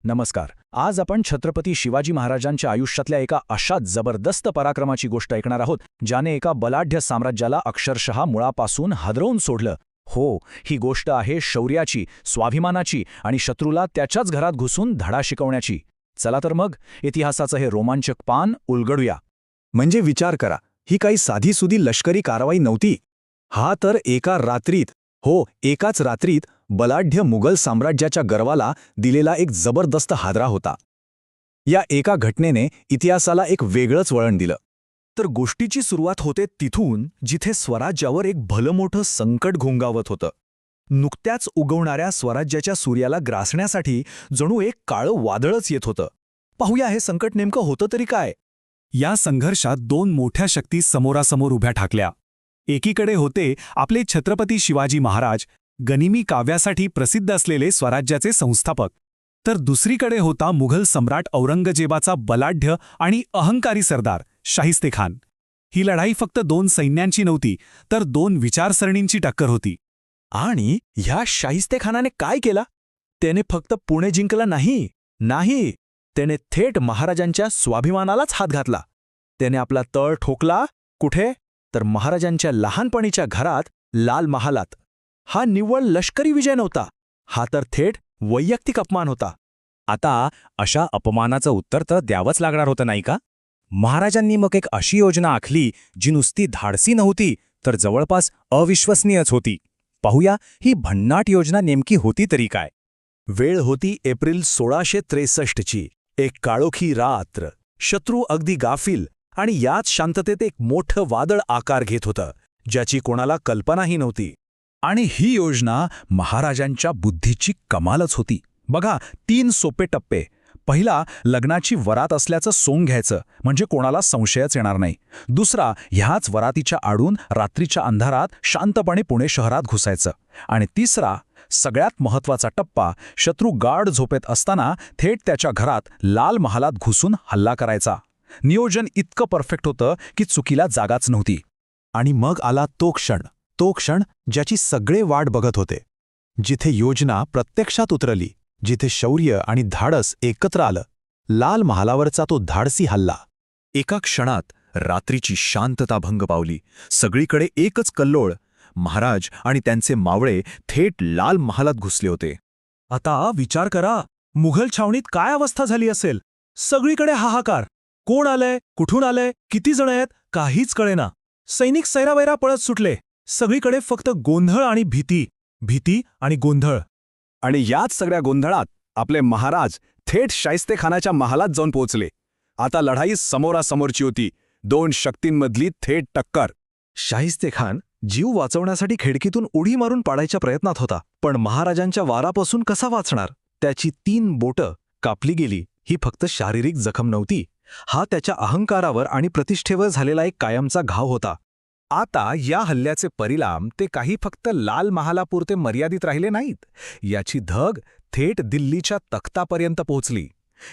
नमस्कार. आज आपण छत्रपती शिवाजी महाराजांच्या आयुष्यातल्या एका अशा जबरदस्त पराक्रमाची गोष्ट ऐकणार आहोत ज्याने एका बलाढ्य साम्राज्याला अक्षरशः मुळापासून हादरवून सोडलं. हो, ही गोष्ट आहे शौर्याची, स्वाभिमानाची आणि शत्रूला त्याच्याच घरात घुसून धडा शिकवण्याची. चला तर मग इतिहासाचं हे रोमांचक पान उलगडूया. म्हणजे विचार करा, ही काही साधीसुधी लष्करी कारवाई नव्हती. हा तर एकाच रात्रीत बलाढ्य मुघल साम्राज्याच्या गर्वाला दिलेला एक जबरदस्त हादरा होता. या एका घटनेने इतिहासाला एक वेगळंच वळण दिलं. तर गोष्टीची सुरुवात होते तिथून जिथे स्वराज्यावर एक भलं मोठं संकट घोंगावत होतं. नुकत्याच उगवणाऱ्या स्वराज्याच्या सूर्याला ग्रासण्यासाठी जणू एक काळं वादळच येत होतं. पाहूया हे संकट नेमकं होतं तरी काय. या संघर्षात दोन मोठ्या शक्ती समोरासमोर उभ्या ठाकल्या. एकीकडे होते आपले छत्रपती शिवाजी महाराज, गनिमी काव्यासाठी प्रसिद्ध असलेले स्वराज्याचे संस्थापक. तर दुसरीकडे होता मुघल सम्राट औरंगजेबाचा बलाढ्य आणि अहंकारी सरदार शाहिस्तेखान. ही लढाई फक्त दोन सैन्यांची नव्हती, तर दोन विचारसरणींची टक्कर होती. आणि ह्या शाहिस्तेखानाने काय केला? त्याने फक्त पुणे जिंकला नाही, त्याने थेट महाराजांच्या स्वाभिमानालाच हात घातला. त्याने आपला तळ ठोकला. कुठे? तर महाराजांच्या लहानपणीच्या घरात, लाल महालात. हा निव्वळ लष्करी विजय नव्हता, हा तर थेट वैयक्तिक अपमान होता. आता अशा अपमानाचं उत्तर तर द्यावंच लागणार होतं नाही का? महाराजांनी मग एक अशी योजना आखली जी नुसती धाडसी नव्हती, तर जवळपास अविश्वसनीयच होती. पाहूया ही भन्नाट योजना नेमकी होती तरी काय. वेळ होती एप्रिल 1663ची. एक काळोखी रात्र. शत्रू अगदी गाफील, आणि याच शांततेत एक मोठं वादळ आकार घेत होतं, ज्याची कोणाला कल्पनाही नव्हती. आणि ही योजना महाराजांच्या बुद्धीची कमालच होती. बघा, 3 सोपे टप्पे. पहिला, लग्नाची वरात असल्याचं सोंग घ्यायचं, म्हणजे कोणाला संशयच येणार नाही. दुसरा, ह्याच वरातीच्या आडून रात्रीच्या अंधारात शांतपणे पुणे शहरात घुसायचं. आणि तिसरा, सगळ्यात महत्त्वाचा टप्पा, शत्रू गाढ झोपेत असताना थेट त्याच्या घरात, लाल महालात घुसून हल्ला करायचा. नियोजन इतकं परफेक्ट होतं की चुकीला जागाच नव्हती. आणि मग आला तो क्षण ज्याची सगळे वाट बघत होते. जिथे योजना प्रत्यक्षात उतरली, जिथे शौर्य आणि धाडस एकत्र आलं. लाल महालावरचा तो धाडसी हल्ला. एका क्षणात रात्रीची शांतता भंग पावली. सगळीकडे एकच कल्लोळ. महाराज आणि त्यांचे मावळे थेट लाल महालात घुसले होते. आता विचार करा, मुघल छावणीत काय अवस्था झाली असेल. सगळीकडे हाहाकार. कोण आलंय, कुठून आलंय, किती जण आहेत, काहीच कळेना. सैनिक सैरावैरा पळत सुटले. सगळीकडे फक्त गोंधळ आणि भीती आणि गोंधळ. आणि याच सगळ्या गोंधळात आपले महाराज थेट शाहिस्तेखानाच्या महालात जाऊन पोहोचले. आता लढाई समोरासमोरची होती. दोन शक्तींमधली थेट टक्कर. शाहिस्तेखान जीव वाचवण्यासाठी खिडकीतून उडी मारून पाडायच्या प्रयत्नात होता, पण महाराजांच्या वारापासून कसा वाचणार. त्याची 3 बोटं कापली गेली. ही फक्त शारीरिक जखम नव्हती, हा त्याच्या अहंकारावर आणि प्रतिष्ठेवर झालेला एक कायमचा घाव होता. आता या हल्ल्याचे परिणाम ते काही फक्त लाल महालापुरते मर्यादित राहिले नाहीत. याची धग थेट दिल्लीच्या तख्तापर्यंत पोहोचली.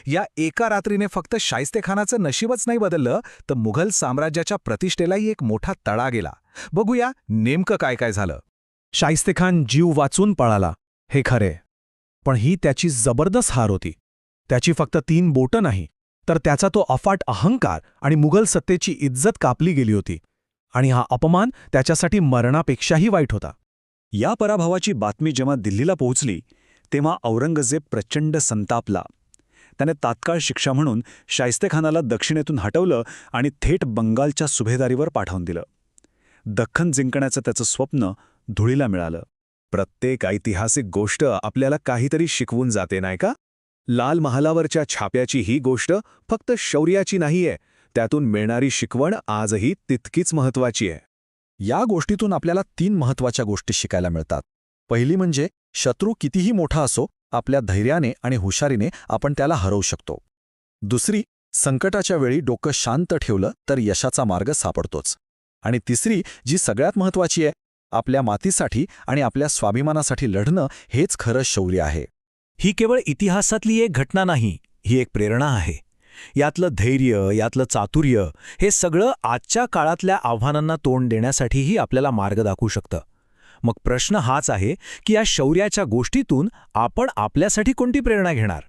या एका रात्रीने फक्त शाहिस्तेखानाचं नशीबच नाही बदललं, तर मुघल साम्राज्याच्या प्रतिष्ठेलाही एक मोठा तडा गेला. बघूया नेमकं काय काय झालं. शाहिस्तेखान जीव वाचून पळाला, हे खरे, पण ही त्याची जबरदस्त हार होती. त्याची फक्त 3 बोटं नाही, तर त्याचा तो अफाट अहंकार आणि मुघल सत्तेची इज्जत कापली गेली होती. आणि हा अपमान त्याच्यासाठी मरणापेक्षाही वाईट होता. या पराभवाची बातमी जेव्हा दिल्लीला पोहोचली, तेव्हा औरंगजेब प्रचंड संतापला. त्याने तात्काळ शिक्षा म्हणून शाहिस्तेखानाला दक्षिणेतून हटवलं आणि थेट बंगालच्या सुभेदारीवर पाठवून दिलं. दख्खन जिंकण्याचं त्याचं स्वप्न धुळीला मिळालं. प्रत्येक ऐतिहासिक गोष्ट आपल्याला काहीतरी शिकवून जाते, नाही का? लाल महालावरच्या छाप्याची ही गोष्ट फक्त शौर्याची नाहीये, त्यातून मिळणारी शिकवण आजही तितकीच महत्त्वाची आहे. या गोष्टीतून आपल्याला 3 महत्त्वाच्या गोष्टी शिकायला मिळतात. पहिली म्हणजे शत्रू कितीही मोठा असो, आपल्या धैर्याने आणि हुशारीने आपण त्याला हरवू शकतो. दुसरी, संकटाच्या वेळी डोकं शांत ठेवलं तर यशाचा मार्ग सापडतोच. आणि तिसरी, जी सगळ्यात महत्त्वाची आहे, आपल्या मातीसाठी आणि आपल्या स्वाभिमानासाठी लढणं हेच खरं शौर्य आहे. ही केवळ इतिहासातली एक घटना नाही, ही एक प्रेरणा आहे. यातलं धैर्य, यातलं चातुर्य, हे सगळं आजच्या काळातल्या आव्हानांना तोंड देण्यासाठीही आपल्याला मार्ग दाखवू शकतं. मग प्रश्न हाच आहे की या शौर्याच्या गोष्टीतून आपण आपल्यासाठी कोणती प्रेरणा घेणार.